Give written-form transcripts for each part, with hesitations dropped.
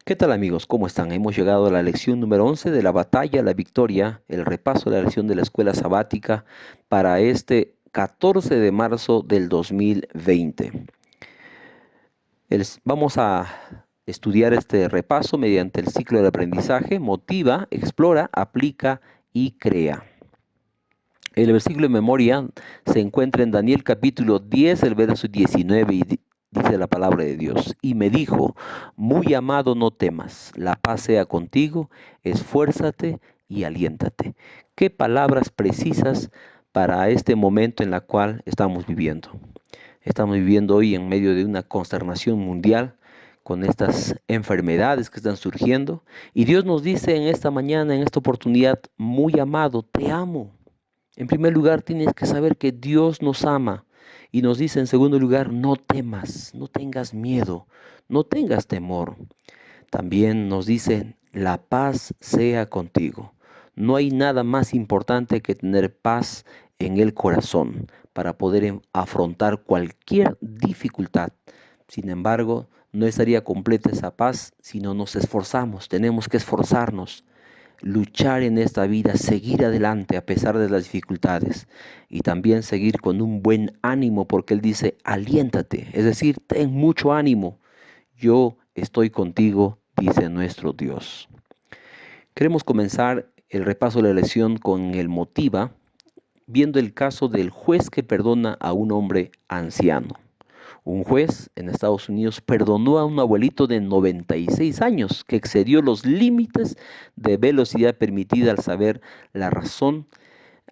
¿Qué tal amigos? ¿Cómo están? Hemos llegado a la lección número 11 de la batalla, la victoria, el repaso de la lección de la escuela sabática para este 14 de marzo del 2020. Vamos a estudiar este repaso mediante el ciclo de aprendizaje: motiva, explora, aplica y crea. El versículo de memoria se encuentra en Daniel capítulo 10, el verso 19, y dice la palabra de Dios: y me dijo, muy amado, no temas, la paz sea contigo, esfuérzate y aliéntate. Qué palabras precisas para este momento en la cual estamos viviendo. Estamos viviendo hoy en medio de una consternación mundial con estas enfermedades que están surgiendo, y Dios nos dice en esta mañana, en esta oportunidad: muy amado, te amo. En primer lugar, tienes que saber que Dios nos ama, y nos dice en segundo lugar: no temas, no tengas miedo, no tengas temor. También nos dice: la paz sea contigo. No hay nada más importante que tener paz en el corazón para poder afrontar cualquier dificultad. Sin embargo, no estaría completa esa paz si no nos esforzamos. Tenemos que esforzarnos, luchar en esta vida, seguir adelante a pesar de las dificultades, y también seguir con un buen ánimo, porque Él dice: aliéntate, es decir, ten mucho ánimo. Yo estoy contigo, dice nuestro Dios. Queremos comenzar el repaso de la lección con el motiva, viendo el caso del juez que perdona a un hombre anciano. Un juez en Estados Unidos perdonó a un abuelito de 96 años que excedió los límites de velocidad permitida, al saber la razón,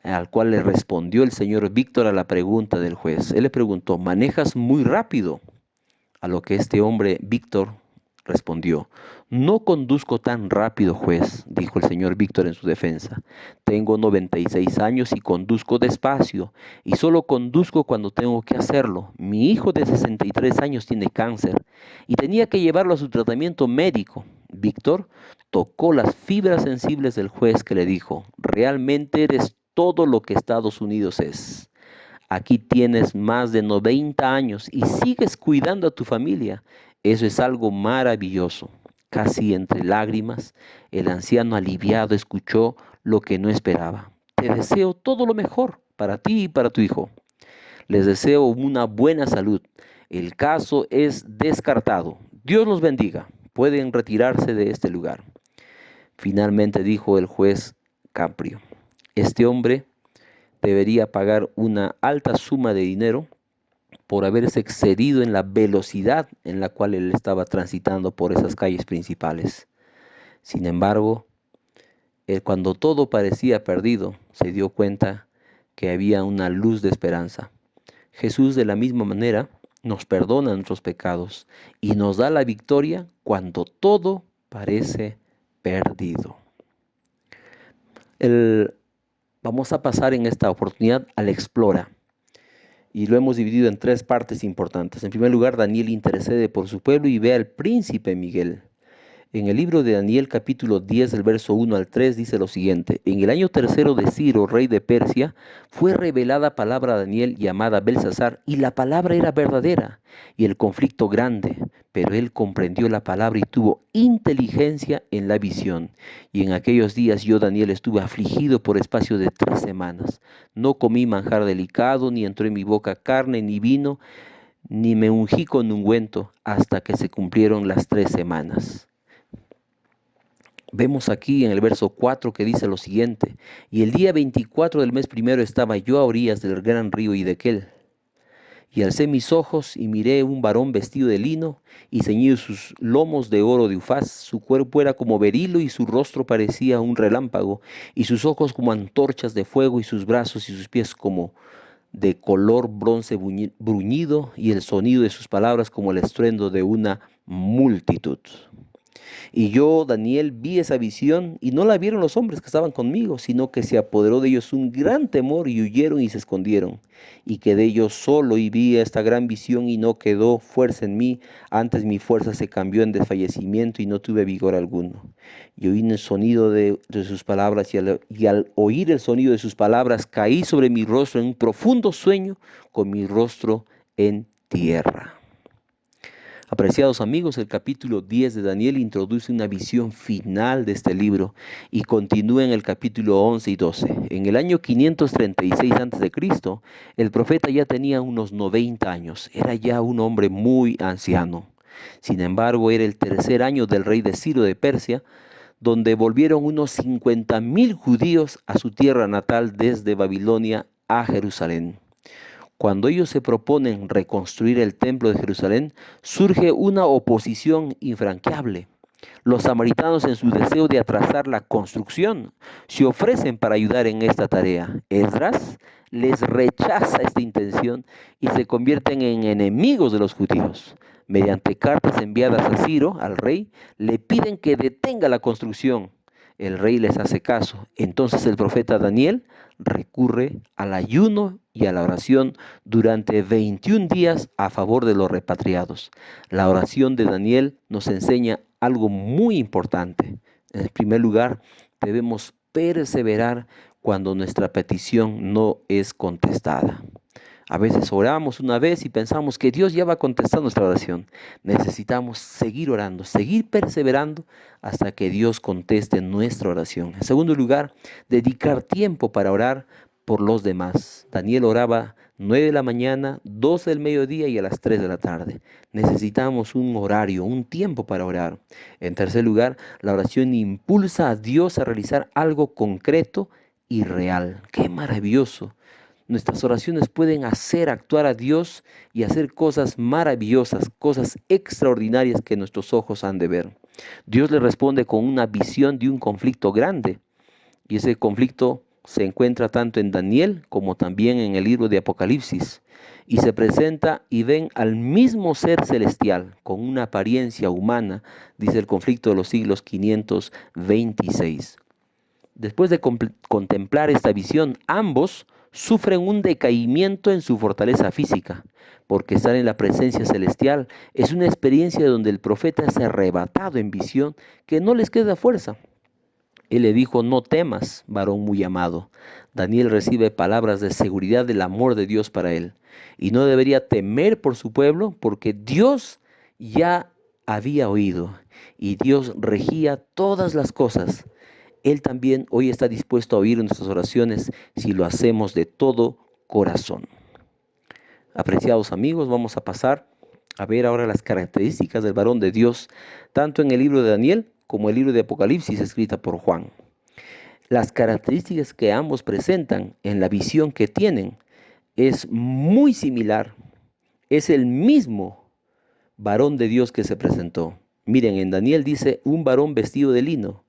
al cual le respondió el señor Víctor a la pregunta del juez. Él le preguntó: ¿manejas muy rápido? A lo que este hombre, Víctor, respondió: no conduzco tan rápido, juez, dijo el señor Víctor en su defensa. Tengo 96 años y conduzco despacio, y solo conduzco cuando tengo que hacerlo. Mi hijo de 63 años tiene cáncer y tenía que llevarlo a su tratamiento médico. Víctor tocó las fibras sensibles del juez, que le dijo: realmente eres todo lo que Estados Unidos es. Aquí tienes más de 90 años y sigues cuidando a tu familia. Eso es algo maravilloso. Casi entre lágrimas, el anciano aliviado escuchó lo que no esperaba. Te deseo todo lo mejor para ti y para tu hijo. Les deseo una buena salud. El caso es descartado. Dios los bendiga. Pueden retirarse de este lugar. Finalmente dijo el juez Caprio: este hombre debería pagar una alta suma de dinero por haberse excedido en la velocidad en la cual él estaba transitando por esas calles principales. Sin embargo, él, cuando todo parecía perdido, se dio cuenta que había una luz de esperanza. Jesús, de la misma manera, nos perdona nuestros pecados y nos da la victoria cuando todo parece perdido. El, Vamos a pasar en esta oportunidad al explora, y lo hemos dividido en tres partes importantes. En primer lugar, Daniel intercede por su pueblo y ve al príncipe Miguel. En el libro de Daniel capítulo 10, del verso 1 al 3, dice lo siguiente: en el año tercero de Ciro, rey de Persia, fue revelada palabra a Daniel llamada Belsasar, y la palabra era verdadera, y el conflicto grande, pero él comprendió la palabra y tuvo inteligencia en la visión. Y en aquellos días yo, Daniel, estuve afligido por espacio de 3 semanas. No comí manjar delicado, ni entró en mi boca carne ni vino, ni me ungí con ungüento, hasta que se cumplieron las 3 semanas. Vemos aquí en el verso 4 que dice lo siguiente: y el día 24 del mes primero estaba yo a orillas del gran río Hiddekel, y alcé mis ojos y miré un varón vestido de lino y ceñido sus lomos de oro de Ufaz. Su cuerpo era como berilo y su rostro parecía un relámpago, y sus ojos como antorchas de fuego, y sus brazos y sus pies como de color bronce bruñido, y el sonido de sus palabras como el estruendo de una multitud. Y yo, Daniel, vi esa visión, y no la vieron los hombres que estaban conmigo, sino que se apoderó de ellos un gran temor, y huyeron y se escondieron. Y quedé yo solo y vi esta gran visión, y no quedó fuerza en mí. Antes mi fuerza se cambió en desfallecimiento, y no tuve vigor alguno. Y oí el sonido de sus palabras, y al oír el sonido de sus palabras, caí sobre mi rostro en un profundo sueño, con mi rostro en tierra. Apreciados amigos, el capítulo 10 de Daniel introduce una visión final de este libro y continúa en el capítulo 11 y 12. En el año 536 a.C., el profeta ya tenía unos 90 años, era ya un hombre muy anciano. Sin embargo, era el tercer año del rey de Ciro de Persia, donde volvieron unos 50.000 judíos a su tierra natal desde Babilonia a Jerusalén. Cuando ellos se proponen reconstruir el templo de Jerusalén, surge una oposición infranqueable. Los samaritanos, en su deseo de atrasar la construcción, se ofrecen para ayudar en esta tarea. Esdras les rechaza esta intención y se convierten en enemigos de los judíos. Mediante cartas enviadas a Ciro, al rey, le piden que detenga la construcción. El rey les hace caso. Entonces el profeta Daniel recurre al ayuno y a la oración durante 21 días a favor de los repatriados. La oración de Daniel nos enseña algo muy importante. En primer lugar, debemos perseverar cuando nuestra petición no es contestada. A veces oramos una vez y pensamos que Dios ya va a contestar nuestra oración. Necesitamos seguir orando, seguir perseverando hasta que Dios conteste nuestra oración. En segundo lugar, dedicar tiempo para orar por los demás. Daniel oraba 9 de la mañana, 12 del mediodía y a las 3 de la tarde. Necesitamos un horario, un tiempo para orar. En tercer lugar, la oración impulsa a Dios a realizar algo concreto y real. ¡Qué maravilloso! Nuestras oraciones pueden hacer actuar a Dios y hacer cosas maravillosas, cosas extraordinarias que nuestros ojos han de ver. Dios le responde con una visión de un conflicto grande, y ese conflicto se encuentra tanto en Daniel como también en el libro de Apocalipsis. Y se presenta y ven al mismo ser celestial con una apariencia humana, dice el conflicto de los siglos 526. Después de contemplar esta visión, ambos sufren un decaimiento en su fortaleza física, porque estar en la presencia celestial es una experiencia donde el profeta es arrebatado en visión que no les queda fuerza. Él le dijo: no temas, varón muy amado. Daniel recibe palabras de seguridad del amor de Dios para él, y no debería temer por su pueblo, porque Dios ya había oído, y Dios regía todas las cosas. Él también hoy está dispuesto a oír nuestras oraciones si lo hacemos de todo corazón. Apreciados amigos, vamos a pasar a ver ahora las características del varón de Dios, tanto en el libro de Daniel como el libro de Apocalipsis escrita por Juan. Las características que ambos presentan en la visión que tienen es muy similar. Es el mismo varón de Dios que se presentó. Miren, en Daniel dice un varón vestido de lino.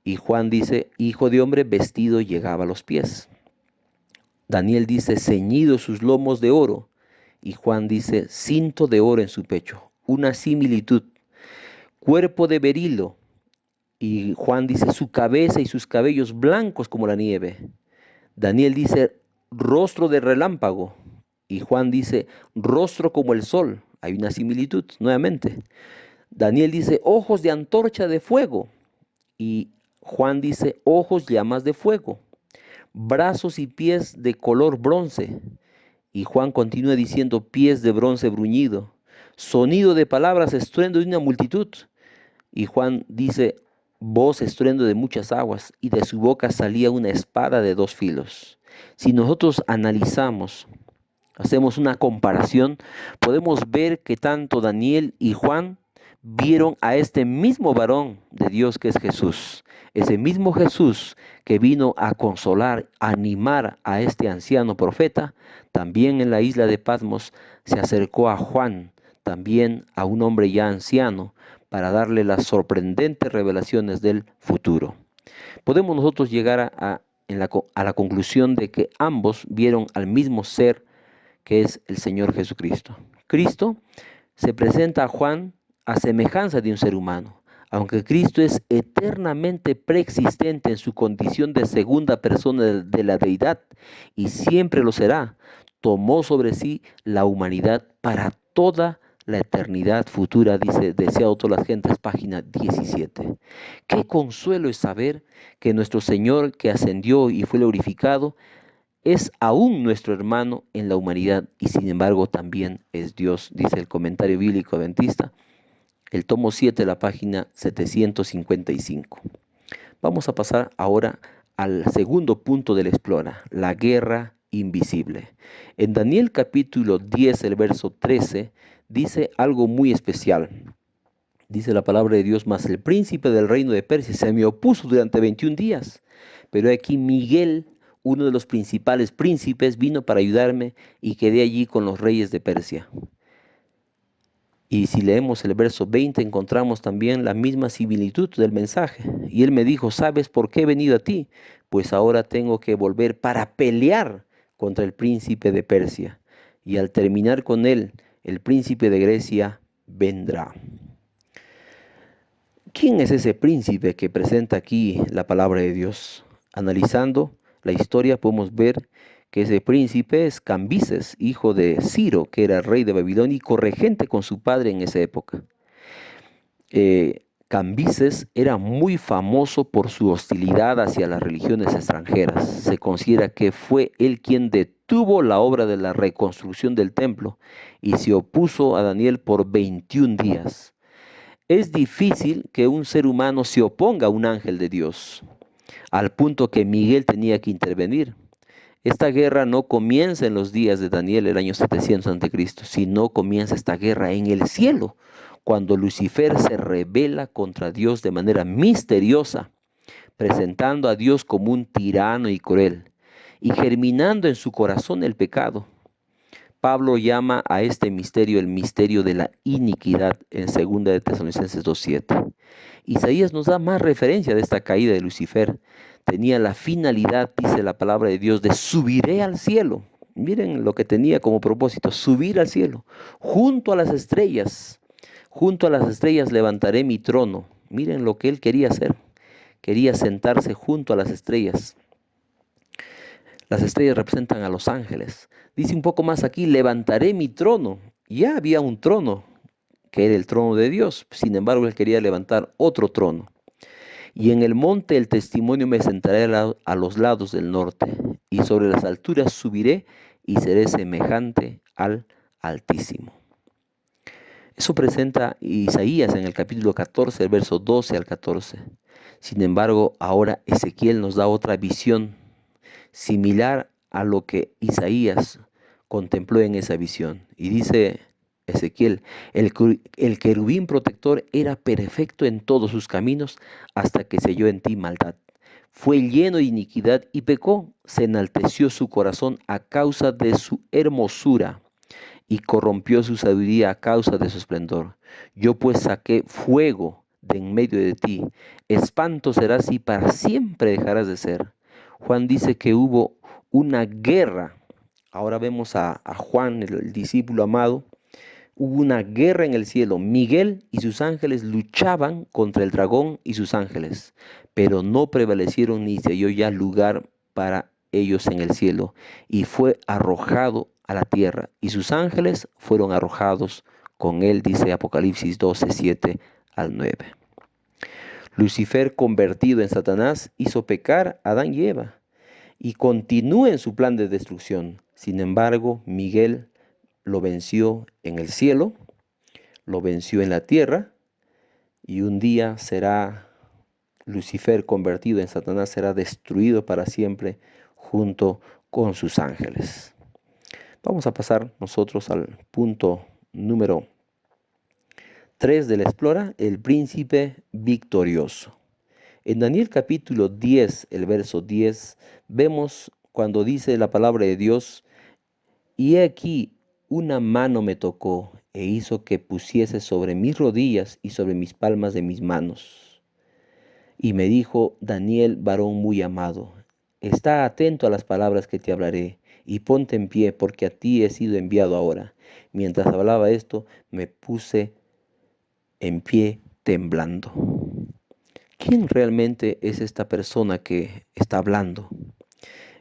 Y Juan dice, hijo de hombre vestido llegaba a los pies. Daniel dice, ceñido sus lomos de oro. Y Juan dice, cinto de oro en su pecho. Una similitud. Cuerpo de berilo. Y Juan dice, su cabeza y sus cabellos blancos como la nieve. Daniel dice, rostro de relámpago. Y Juan dice, rostro como el sol. Hay una similitud nuevamente. Daniel dice, ojos de antorcha de fuego. Y Juan dice, ojos llamas de fuego, brazos y pies de color bronce. Y Juan continúa diciendo, pies de bronce bruñido, sonido de palabras, estruendo de una multitud. Y Juan dice, voz, estruendo de muchas aguas, y de su boca salía una espada de dos filos. Si nosotros analizamos, hacemos una comparación, podemos ver que tanto Daniel y Juan vieron a este mismo varón de Dios que es Jesús. Ese mismo Jesús que vino a consolar, a animar a este anciano profeta, también en la isla de Patmos se acercó a Juan, también a un hombre ya anciano, para darle las sorprendentes revelaciones del futuro. Podemos nosotros llegar a la conclusión de que ambos vieron al mismo ser que es el Señor Jesucristo. Cristo se presenta a Juan a semejanza de un ser humano. Aunque Cristo es eternamente preexistente en su condición de segunda persona de la deidad y siempre lo será, tomó sobre sí la humanidad para toda la eternidad futura, dice Deseado todas las gentes, página 17. Qué consuelo es saber que nuestro Señor, que ascendió y fue glorificado, es aún nuestro hermano en la humanidad y sin embargo también es Dios, dice el comentario bíblico adventista, el tomo 7, la página 755. Vamos a pasar ahora al segundo punto del Explora, la guerra invisible. En Daniel capítulo 10, el verso 13, dice algo muy especial. Dice la palabra de Dios: mas el príncipe del reino de Persia se me opuso durante 21 días. Pero aquí Miguel, uno de los principales príncipes, vino para ayudarme y quedé allí con los reyes de Persia. Y si leemos el verso 20 encontramos también la misma similitud del mensaje. Y él me dijo: ¿sabes por qué he venido a ti? Pues ahora tengo que volver para pelear contra el príncipe de Persia. Y al terminar con él, el príncipe de Grecia vendrá. ¿Quién es ese príncipe que presenta aquí la palabra de Dios? Analizando la historia podemos ver que ese príncipe es Cambises, hijo de Ciro, que era rey de Babilonia y corregente con su padre en esa época. Cambises era muy famoso por su hostilidad hacia las religiones extranjeras. Se considera que fue él quien detuvo la obra de la reconstrucción del templo y se opuso a Daniel por 21 días. Es difícil que un ser humano se oponga a un ángel de Dios, al punto que Miguel tenía que intervenir. Esta guerra no comienza en los días de Daniel, el año 700 a.C., sino comienza esta guerra en el cielo, cuando Lucifer se rebela contra Dios de manera misteriosa, presentando a Dios como un tirano y cruel, y germinando en su corazón el pecado. Pablo llama a este misterio el misterio de la iniquidad en 2 de Tesalonicenses 2:7. Isaías nos da más referencia de esta caída de Lucifer. Tenía la finalidad, dice la palabra de Dios, de subiré al cielo. Miren lo que tenía como propósito: subir al cielo, junto a las estrellas. Junto a las estrellas levantaré mi trono. Miren lo que él quería hacer. Quería sentarse junto a las estrellas. Las estrellas representan a los ángeles. Dice un poco más aquí: levantaré mi trono. Ya había un trono, que era el trono de Dios. Sin embargo, él quería levantar otro trono. Y en el monte del testimonio me sentaré a los lados del norte, y sobre las alturas subiré y seré semejante al Altísimo. Eso presenta Isaías en el capítulo 14, el verso 12 al 14. Sin embargo, ahora Ezequiel nos da otra visión similar a lo que Isaías contempló en esa visión. Y dice Ezequiel: el querubín protector era perfecto en todos sus caminos hasta que se halló en ti maldad. Fue lleno de iniquidad y pecó, se enalteció su corazón a causa de su hermosura y corrompió su sabiduría a causa de su esplendor. Yo pues saqué fuego de en medio de ti, espanto serás y para siempre dejarás de ser. Juan dice que hubo una guerra. Ahora vemos a Juan, el discípulo amado. Hubo una guerra en el cielo. Miguel y sus ángeles luchaban contra el dragón y sus ángeles, pero no prevalecieron ni se halló ya lugar para ellos en el cielo, y fue arrojado a la tierra, y sus ángeles fueron arrojados con él, dice Apocalipsis 12, 7 al 9. Lucifer, convertido en Satanás, hizo pecar a Adán y Eva y continúa en su plan de destrucción. Sin embargo, Miguel lo venció en el cielo, lo venció en la tierra, y un día será Lucifer, convertido en Satanás, será destruido para siempre junto con sus ángeles. Vamos a pasar nosotros al punto número 3 del Explora, el príncipe victorioso. En Daniel capítulo 10, el verso 10, vemos cuando dice la palabra de Dios: y he aquí, una mano me tocó e hizo que pusiese sobre mis rodillas y sobre mis palmas de mis manos. Y me dijo: Daniel, varón muy amado, está atento a las palabras que te hablaré, y ponte en pie, porque a ti he sido enviado ahora. Mientras hablaba esto, me puse en pie temblando. ¿Quién realmente es esta persona que está hablando?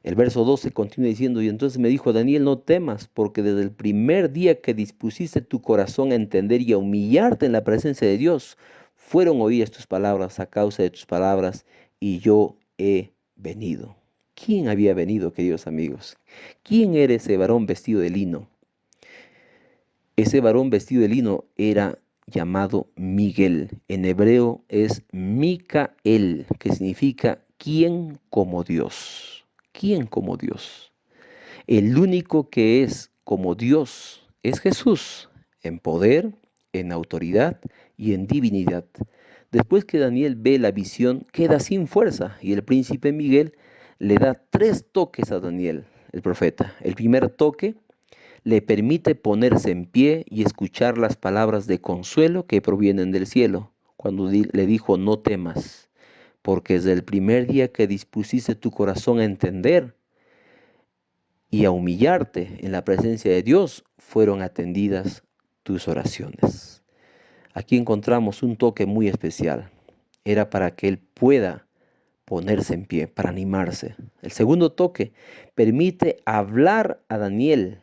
El verso 12 continúa diciendo: y entonces me dijo: Daniel, no temas, porque desde el primer día que dispusiste tu corazón a entender y a humillarte en la presencia de Dios, fueron oídas tus palabras a causa de tus palabras, y yo he venido. ¿Quién había venido, queridos amigos? ¿Quién era ese varón vestido de lino? Ese varón vestido de lino era llamado Miguel. En hebreo es Micael, que significa ¿quién como Dios? ¿Quién como Dios? El único que es como Dios es Jesús, en poder, en autoridad y en divinidad. Después que Daniel ve la visión, queda sin fuerza y el príncipe Miguel le da 3 toques a Daniel, el profeta. El primer toque le permite ponerse en pie y escuchar las palabras de consuelo que provienen del cielo, cuando le dijo, no temas, porque desde el primer día que dispusiste tu corazón a entender y a humillarte en la presencia de Dios, fueron atendidas tus oraciones. Aquí encontramos un toque muy especial. Era para que él pueda ponerse en pie, para animarse. El segundo toque permite hablar a Daniel.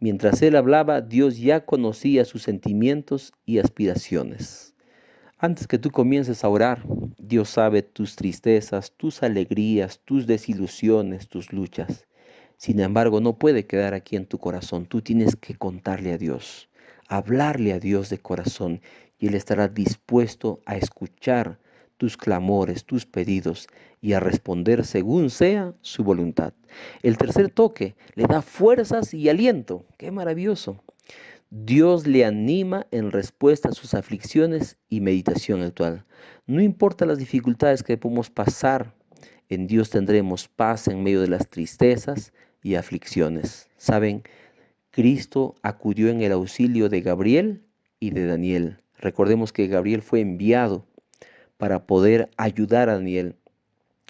Mientras él hablaba, Dios ya conocía sus sentimientos y aspiraciones. Antes que tú comiences a orar, Dios sabe tus tristezas, tus alegrías, tus desilusiones, tus luchas. Sin embargo, no puede quedar aquí en tu corazón. Tú tienes que contarle a Dios, hablarle a Dios de corazón, y Él estará dispuesto a escuchar tus clamores, tus pedidos y a responder según sea su voluntad. El tercer toque le da fuerzas y aliento. ¡Qué maravilloso! Dios le anima en respuesta a sus aflicciones y meditación actual. No importa las dificultades que podemos pasar, en Dios tendremos paz en medio de las tristezas y aflicciones. ¿Saben? Cristo acudió en el auxilio de Gabriel y de Daniel. Recordemos que Gabriel fue enviado para poder ayudar a Daniel.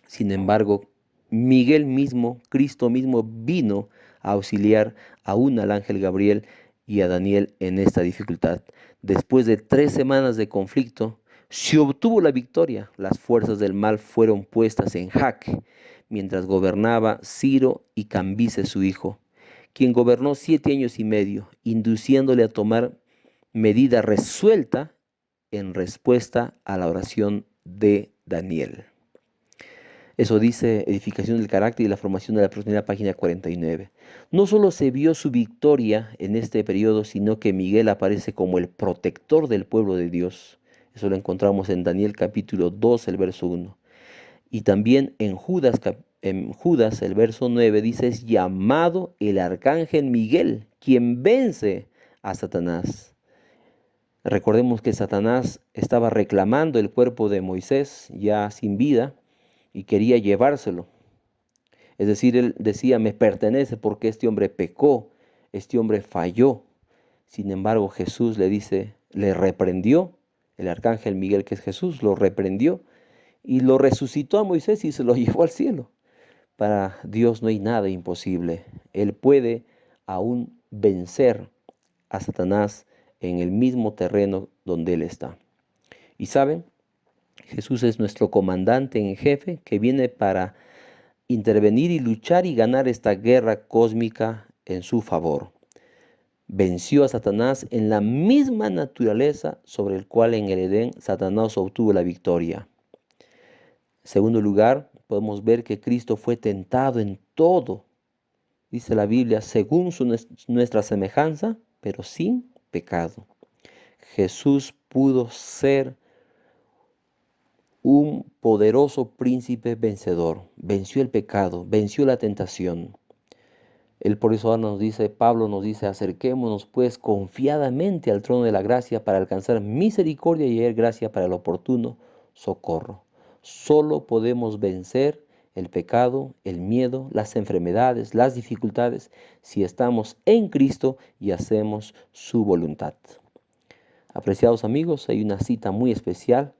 Sin embargo, Miguel mismo, Cristo mismo, vino a auxiliar aún al ángel Gabriel y a Daniel en esta dificultad. Después de 3 semanas de conflicto, se obtuvo la victoria. Las fuerzas del mal fueron puestas en jaque mientras gobernaba Ciro y Cambises su hijo, quien gobernó 7 años y medio, induciéndole a tomar medida resuelta en respuesta a la oración de Daniel. Eso dice Edificación del Carácter y la Formación de la Personalidad, página 49. No solo se vio su victoria en este periodo, sino que Miguel aparece como el protector del pueblo de Dios. Eso lo encontramos en Daniel capítulo 2, el verso 1. Y también en Judas, el verso 9, dice, es llamado el arcángel Miguel, quien vence a Satanás. Recordemos que Satanás estaba reclamando el cuerpo de Moisés ya sin vida y quería llevárselo. Es decir, él decía, me pertenece porque este hombre pecó, este hombre falló. Sin embargo, Jesús le dice, le reprendió, el arcángel Miguel, que es Jesús, lo reprendió y lo resucitó a Moisés y se lo llevó al cielo. Para Dios no hay nada imposible. Él puede aún vencer a Satanás en el mismo terreno donde él está. Y saben, Jesús es nuestro comandante en jefe que viene para intervenir y luchar y ganar esta guerra cósmica en su favor. Venció a Satanás en la misma naturaleza sobre el cual en el Edén Satanás obtuvo la victoria. En segundo lugar, podemos ver que Cristo fue tentado en todo, dice la Biblia, según nuestra semejanza, pero sin pecado. Jesús pudo ser un poderoso príncipe vencedor. Venció el pecado, venció la tentación. Él por eso ahora nos dice, Pablo nos dice, acerquémonos pues confiadamente al trono de la gracia para alcanzar misericordia y hallar gracia para el oportuno socorro. Solo podemos vencer el pecado, el miedo, las enfermedades, las dificultades, si estamos en Cristo y hacemos su voluntad. Apreciados amigos, hay una cita muy especial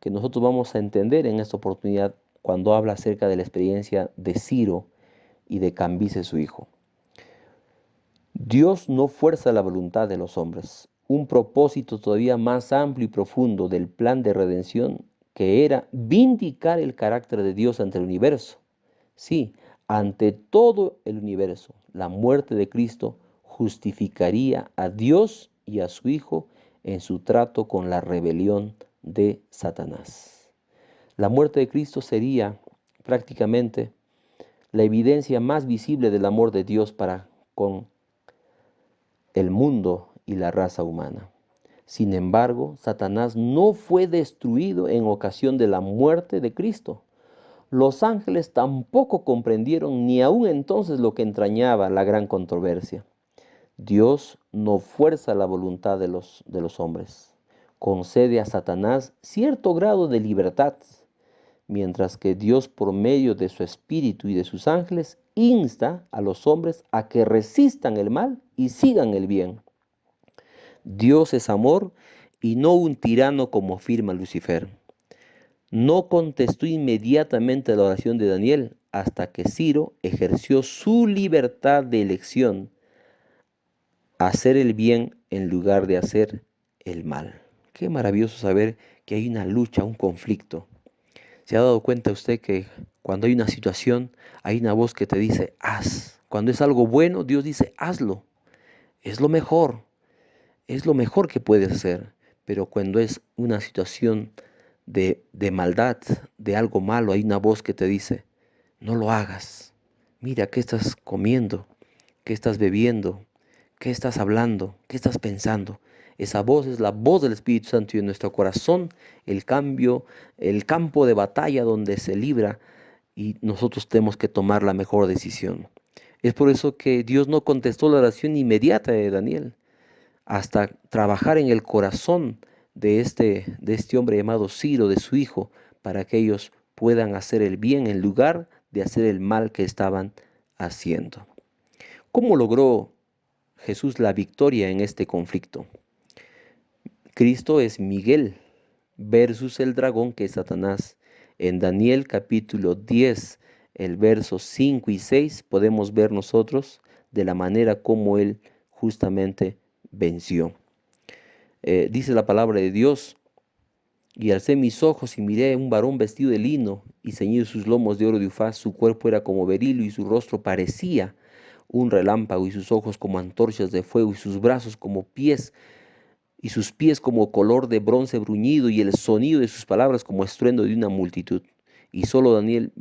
que nosotros vamos a entender en esta oportunidad cuando habla acerca de la experiencia de Ciro y de Cambises su hijo. Dios no fuerza la voluntad de los hombres. Un propósito todavía más amplio y profundo del plan de redención que era vindicar el carácter de Dios ante el universo. Sí, ante todo el universo, la muerte de Cristo justificaría a Dios y a su Hijo en su trato con la rebelión de Satanás. La muerte de Cristo sería prácticamente la evidencia más visible del amor de Dios para con el mundo y la raza humana. Sin embargo, Satanás no fue destruido en ocasión de la muerte de Cristo. Los ángeles tampoco comprendieron ni aún entonces lo que entrañaba la gran controversia. Dios no fuerza la voluntad de los hombres. Concede a Satanás cierto grado de libertad, mientras que Dios por medio de su Espíritu y de sus ángeles insta a los hombres a que resistan el mal y sigan el bien. Dios es amor y no un tirano como afirma Lucifer. No contestó inmediatamente la oración de Daniel hasta que Ciro ejerció su libertad de elección, hacer el bien en lugar de hacer el mal. Qué maravilloso saber que hay una lucha, un conflicto. ¿Se ha dado cuenta usted que cuando hay una situación, hay una voz que te dice, haz? Cuando es algo bueno, Dios dice, hazlo. Es es lo mejor que puedes hacer. Pero cuando es una situación de maldad, de algo malo, hay una voz que te dice, no lo hagas. Mira, ¿qué estás comiendo? ¿Qué estás bebiendo? ¿Qué estás hablando? ¿Qué estás pensando? Esa voz es la voz del Espíritu Santo y en nuestro corazón el cambio, el campo de batalla donde se libra y nosotros tenemos que tomar la mejor decisión. Es por eso que Dios no contestó la oración inmediata de Daniel, hasta trabajar en el corazón de este hombre llamado Ciro, de su hijo, para que ellos puedan hacer el bien en lugar de hacer el mal que estaban haciendo. ¿Cómo logró Jesús la victoria en este conflicto? Cristo es Miguel versus el dragón que es Satanás. En Daniel capítulo 10, el verso 5 y 6, podemos ver nosotros de la manera como él justamente venció. Dice la palabra de Dios, y alcé mis ojos y miré a un varón vestido de lino y ceñido sus lomos de oro de Ufaz, su cuerpo era como berilo y su rostro parecía un relámpago y sus ojos como antorchas de fuego y sus brazos como pies y sus pies como color de bronce bruñido y el sonido de sus palabras como estruendo de una multitud. Y solo Daniel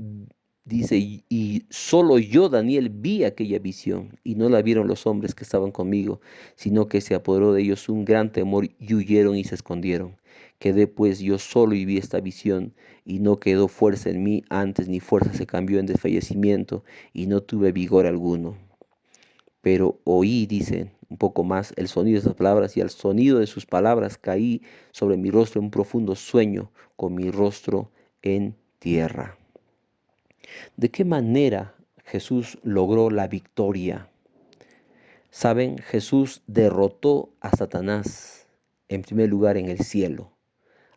dice, y solo yo, Daniel, vi aquella visión y no la vieron los hombres que estaban conmigo, sino que se apoderó de ellos un gran temor y huyeron y se escondieron. Quedé pues yo solo y vi esta visión y no quedó fuerza en mí antes, mi fuerza se cambió en desfallecimiento y no tuve vigor alguno. Pero oí, dice un poco más, el sonido de esas palabras y al sonido de sus palabras caí sobre mi rostro en un profundo sueño con mi rostro en tierra. ¿De qué manera Jesús logró la victoria? Saben, Jesús derrotó a Satanás en primer lugar en el cielo,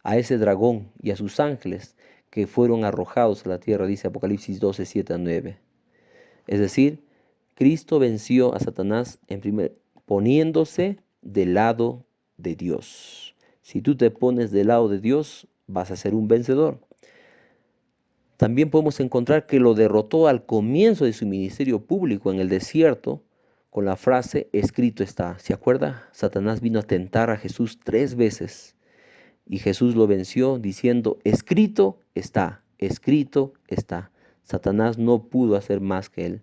a ese dragón y a sus ángeles que fueron arrojados a la tierra, dice Apocalipsis 12, 7 a 9. Es decir, Cristo venció a Satanás poniéndose del lado de Dios. Si tú te pones del lado de Dios, vas a ser un vencedor. También podemos encontrar que lo derrotó al comienzo de su ministerio público en el desierto con la frase escrito está. ¿Se acuerda? Satanás vino a tentar a Jesús 3 veces y Jesús lo venció diciendo escrito está, escrito está. Satanás no pudo hacer más que él.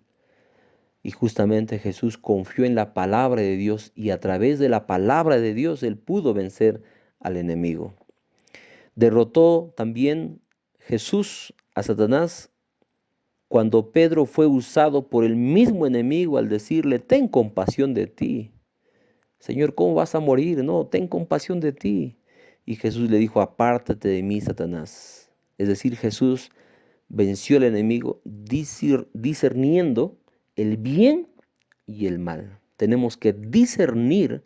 Y justamente Jesús confió en la palabra de Dios y a través de la palabra de Dios él pudo vencer al enemigo. Derrotó también Jesús a Satanás cuando Pedro fue usado por el mismo enemigo al decirle, ten compasión de ti. Señor, ¿cómo vas a morir? No, ten compasión de ti. Y Jesús le dijo, apártate de mí, Satanás. Es decir, Jesús venció al enemigo discerniendo el bien y el mal. Tenemos que discernir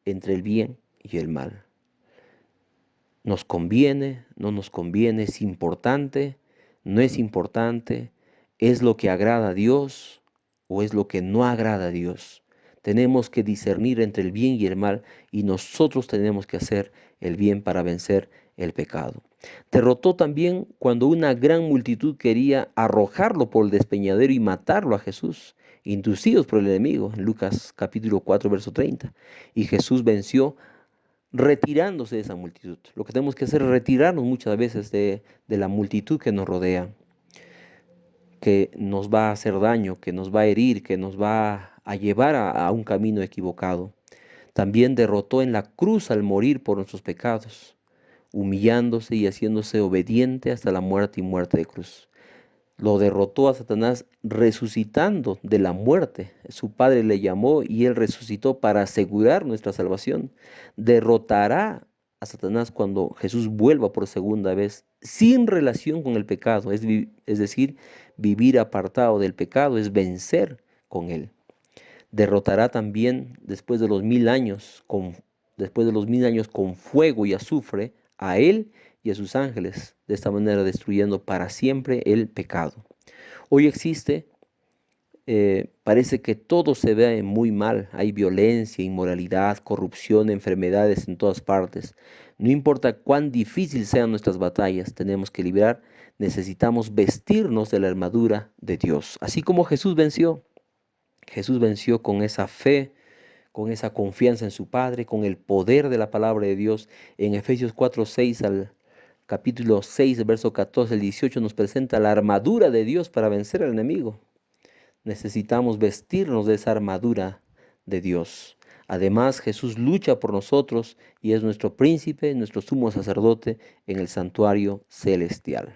entre el bien y el mal. ¿Nos conviene? ¿No nos conviene? ¿Es importante? ¿No es importante? ¿Es lo que agrada a Dios o es lo que no agrada a Dios? Tenemos que discernir entre el bien y el mal y nosotros tenemos que hacer el bien para vencer el pecado. Derrotó también cuando una gran multitud quería arrojarlo por el despeñadero y matarlo a Jesús, inducidos por el enemigo, en Lucas capítulo 4, verso 30. Y Jesús venció retirándose de esa multitud. Lo que tenemos que hacer es retirarnos muchas veces de la multitud que nos rodea. que nos va a hacer daño, que nos va a herir, que nos va a llevar a un camino equivocado. También derrotó en la cruz al morir por nuestros pecados, humillándose y haciéndose obediente hasta la muerte y muerte de cruz. Lo derrotó a Satanás resucitando de la muerte. Su Padre le llamó y él resucitó para asegurar nuestra salvación. Derrotará a Satanás cuando Jesús vuelva por segunda vez, sin relación con el pecado. Es decir, vivir apartado del pecado es vencer con él. Derrotará también después de los 1000 años con fuego y azufre a él y a sus ángeles, de esta manera destruyendo para siempre el pecado. Hoy parece que todo se ve muy mal. Hay violencia, inmoralidad, corrupción, enfermedades en todas partes. No importa cuán difícil sean nuestras batallas, tenemos que librar. Necesitamos vestirnos de la armadura de Dios. Así como Jesús venció con esa fe, con esa confianza en su Padre, con el poder de la palabra de Dios. En Efesios 4:6 al capítulo 6, verso 14 al 18 nos presenta la armadura de Dios para vencer al enemigo. Necesitamos vestirnos de esa armadura de Dios. Además, Jesús lucha por nosotros y es nuestro príncipe, nuestro sumo sacerdote en el santuario celestial.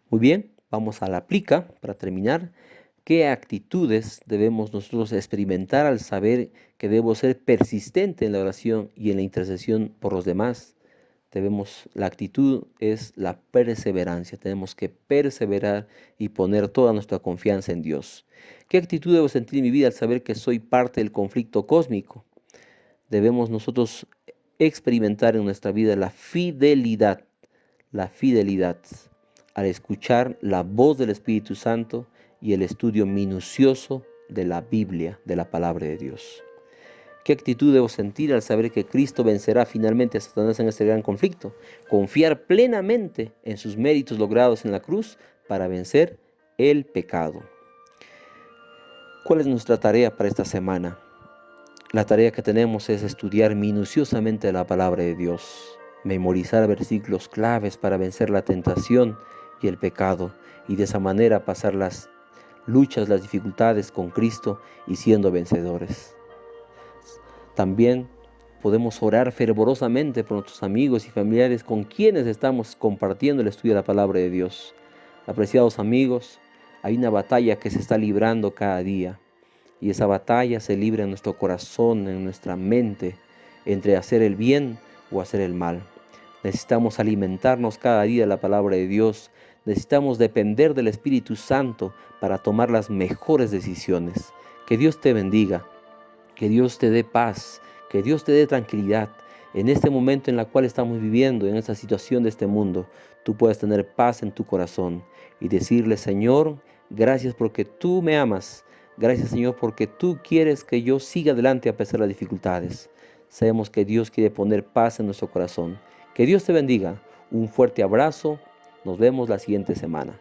Muy bien, vamos a la aplica para terminar. ¿Qué actitudes debemos nosotros experimentar al saber que debo ser persistente en la oración y en la intercesión por los demás? La actitud es la perseverancia. Tenemos que perseverar y poner toda nuestra confianza en Dios. ¿Qué actitud debo sentir en mi vida al saber que soy parte del conflicto cósmico? Debemos nosotros experimentar en nuestra vida la fidelidad al escuchar la voz del Espíritu Santo y el estudio minucioso de la Biblia, de la palabra de Dios. ¿Qué actitud debo sentir al saber que Cristo vencerá finalmente a Satanás en este gran conflicto? Confiar plenamente en sus méritos logrados en la cruz para vencer el pecado. ¿Cuál es nuestra tarea para esta semana? La tarea que tenemos es estudiar minuciosamente la palabra de Dios, memorizar versículos claves para vencer la tentación y el pecado, y de esa manera pasar las luchas, las dificultades con Cristo y siendo vencedores. También podemos orar fervorosamente por nuestros amigos y familiares con quienes estamos compartiendo el estudio de la palabra de Dios. Apreciados amigos, hay una batalla que se está librando cada día. Y esa batalla se libra en nuestro corazón, en nuestra mente, entre hacer el bien o hacer el mal. Necesitamos alimentarnos cada día de la palabra de Dios. Necesitamos depender del Espíritu Santo para tomar las mejores decisiones. Que Dios te bendiga, que Dios te dé paz, que Dios te dé tranquilidad. En este momento en el cual estamos viviendo, en esta situación de este mundo, tú puedes tener paz en tu corazón y decirle: Señor, gracias porque tú me amas. Gracias, Señor, porque tú quieres que yo siga adelante a pesar de las dificultades. Sabemos que Dios quiere poner paz en nuestro corazón. Que Dios te bendiga. Un fuerte abrazo. Nos vemos la siguiente semana.